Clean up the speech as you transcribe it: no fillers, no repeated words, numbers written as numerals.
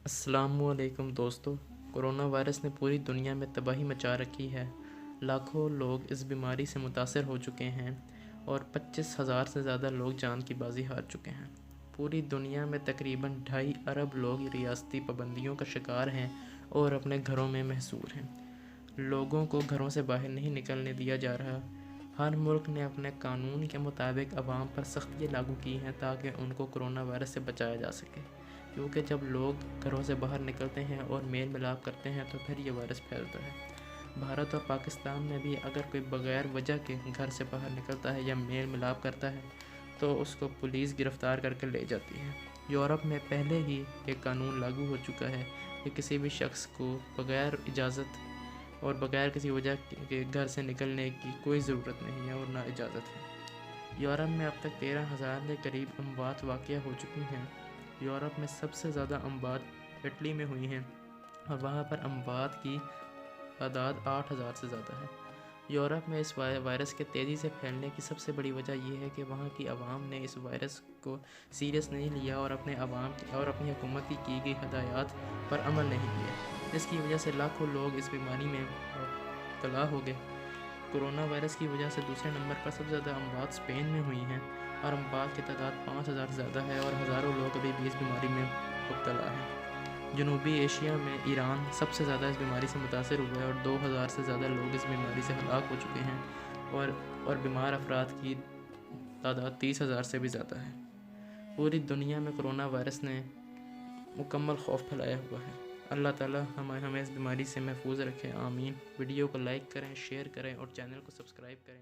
السلام علیکم دوستو، کرونا وائرس نے پوری دنیا میں تباہی مچا رکھی ہے۔ لاکھوں لوگ اس بیماری سے متاثر ہو چکے ہیں اور 25,000 سے زیادہ لوگ جان کی بازی ہار چکے ہیں۔ پوری دنیا میں تقریباً 2.5 ارب لوگ ریاستی پابندیوں کا شکار ہیں اور اپنے گھروں میں محصور ہیں۔ لوگوں کو گھروں سے باہر نہیں نکلنے دیا جا رہا۔ ہر ملک نے اپنے قانون کے مطابق عوام پر سختیاں لاگو کی ہیں تاکہ ان کو کرونا وائرس سے بچایا جا سکے، کیونکہ جب لوگ گھروں سے باہر نکلتے ہیں اور میل ملاپ کرتے ہیں تو پھر یہ وائرس پھیلتا ہے۔ بھارت اور پاکستان میں بھی اگر کوئی بغیر وجہ کے گھر سے باہر نکلتا ہے یا میل ملاپ کرتا ہے تو اس کو پولیس گرفتار کر کے لے جاتی ہے۔ یورپ میں پہلے ہی ایک قانون لاگو ہو چکا ہے کہ کسی بھی شخص کو بغیر اجازت اور بغیر کسی وجہ کے گھر سے نکلنے کی کوئی ضرورت نہیں ہے اور نہ اجازت ہے۔ یورپ میں اب تک 13,000 کے قریب اموات واقع ہو چکی ہیں۔ یورپ میں سب سے زیادہ اموات اٹلی میں ہوئی ہیں اور وہاں پر اموات کی تعداد 8,000 سے زیادہ ہے۔ یورپ میں اس وائرس کے تیزی سے پھیلنے کی سب سے بڑی وجہ یہ ہے کہ وہاں کی عوام نے اس وائرس کو سیریس نہیں لیا اور اپنی حکومت کی گئی ہدایات پر عمل نہیں کیا، جس کی وجہ سے لاکھوں لوگ اس بیماری میں مبتلا ہو گئے۔ کرونا وائرس کی وجہ سے دوسرے نمبر پر سب سے زیادہ اموات اسپین میں ہوئی ہیں اور اموات کی تعداد 5,000 سے زیادہ ہے اور ہزاروں لوگ ابھی بھی اس بیماری میں مبتلا ہیں۔ جنوبی ایشیا میں ایران سب سے زیادہ اس بیماری سے متاثر ہوا ہے اور 2,000 سے زیادہ لوگ اس بیماری سے ہلاک ہو چکے ہیں اور بیمار افراد کی تعداد 30,000 سے بھی زیادہ ہے۔ پوری دنیا میں کرونا وائرس نے مکمل خوف پھیلایا ہوا ہے۔ اللہ تعالیٰ ہمیں اس بیماری سے محفوظ رکھے، آمین۔ ویڈیو کو لائک کریں، شیئر کریں اور چینل کو سبسکرائب کریں۔